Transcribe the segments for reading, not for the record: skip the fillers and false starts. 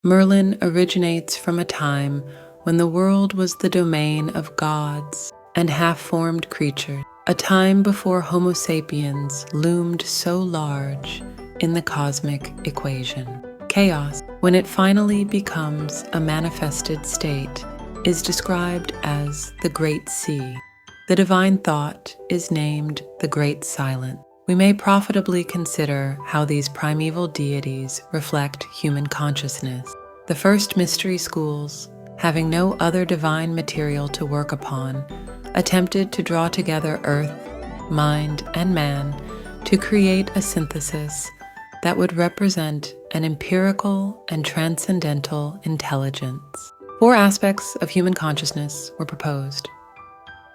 Merlin originates from a time when the world was the domain of gods and half-formed creatures, a time before Homo sapiens loomed so large in the cosmic equation. Chaos, when it finally becomes a manifested state, is described as the Great Sea. The divine thought is named the Great Silence. We may profitably consider how these primeval deities reflect human consciousness. The first mystery schools, having no other divine material to work upon, attempted to draw together earth, mind, and man to create a synthesis that would represent an empirical and transcendental intelligence. 4 aspects of human consciousness were proposed.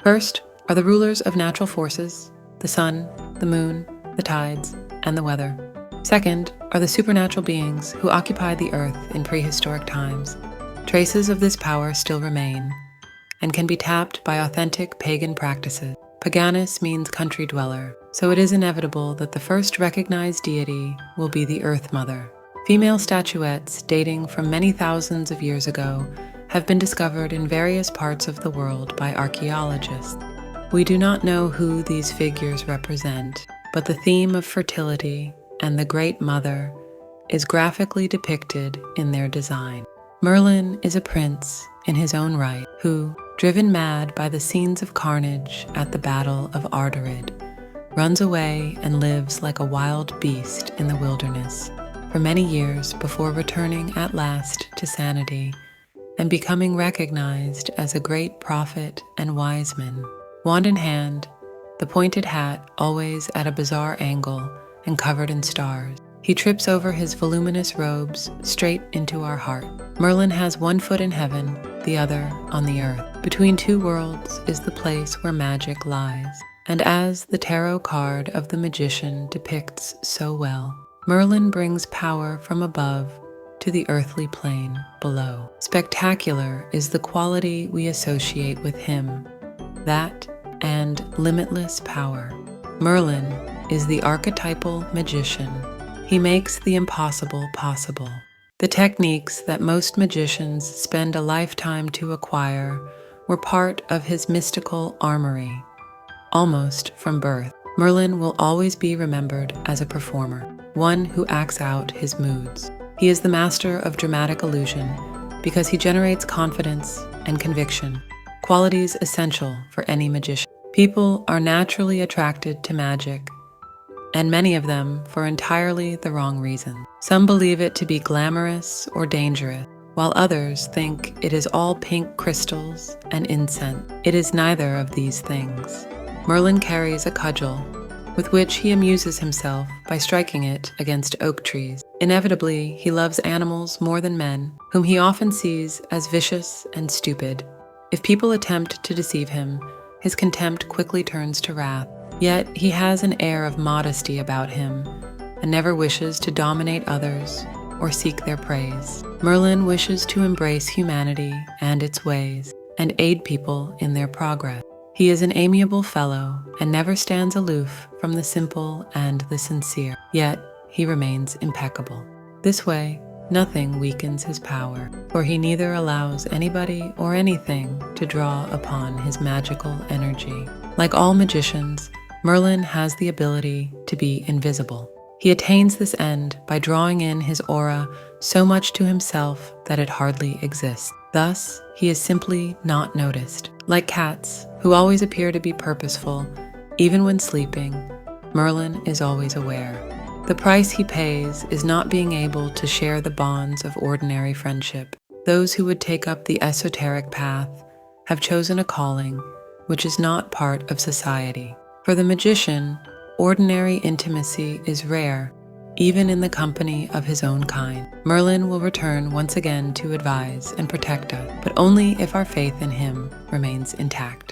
First are the rulers of natural forces, the sun, the moon, the tides, and the weather. Second are the supernatural beings who occupied the earth in prehistoric times. Traces of this power still remain and can be tapped by authentic pagan practices. Paganus means country dweller, so it is inevitable that the first recognized deity will be the Earth Mother. Female statuettes dating from many thousands of years ago have been discovered in various parts of the world by archaeologists. We do not know who these figures represent, but the theme of fertility and the Great Mother is graphically depicted in their design. Merlin is a prince in his own right who, driven mad by the scenes of carnage at the Battle of Arderid, runs away and lives like a wild beast in the wilderness for many years before returning at last to sanity and becoming recognized as a great prophet and wise man. Wand in hand, the pointed hat always at a bizarre angle and covered in stars, he trips over his voluminous robes straight into our heart. Merlin has one foot in heaven, the other on the earth. Between 2 worlds is the place where magic lies. And as the tarot card of the magician depicts so well, Merlin brings power from above to the earthly plane below. Spectacular is the quality we associate with him, that and limitless power. Merlin is the archetypal magician. He makes the impossible possible. The techniques that most magicians spend a lifetime to acquire were part of his mystical armory. Almost from birth, Merlin will always be remembered as a performer, one who acts out his moods. He is the master of dramatic illusion because he generates confidence and conviction, qualities essential for any magician. People are naturally attracted to magic, and many of them for entirely the wrong reason. Some believe it to be glamorous or dangerous, while others think it is all pink crystals and incense. It is neither of these things. Merlin carries a cudgel, with which he amuses himself by striking it against oak trees. Inevitably, he loves animals more than men, whom he often sees as vicious and stupid. If people attempt to deceive him, his contempt quickly turns to wrath. Yet he has an air of modesty about him and never wishes to dominate others or seek their praise. Merlin wishes to embrace humanity and its ways and aid people in their progress. He is an amiable fellow and never stands aloof from the simple and the sincere, yet he remains impeccable. This way, nothing weakens his power, for he neither allows anybody or anything to draw upon his magical energy. Like all magicians, Merlin has the ability to be invisible. He attains this end by drawing in his aura so much to himself that it hardly exists. Thus, he is simply not noticed. Like cats, who always appear to be purposeful, even when sleeping, Merlin is always aware. The price he pays is not being able to share the bonds of ordinary friendship. Those who would take up the esoteric path have chosen a calling which is not part of society. For the magician, ordinary intimacy is rare, even in the company of his own kind. Merlin will return once again to advise and protect us, but only if our faith in him remains intact.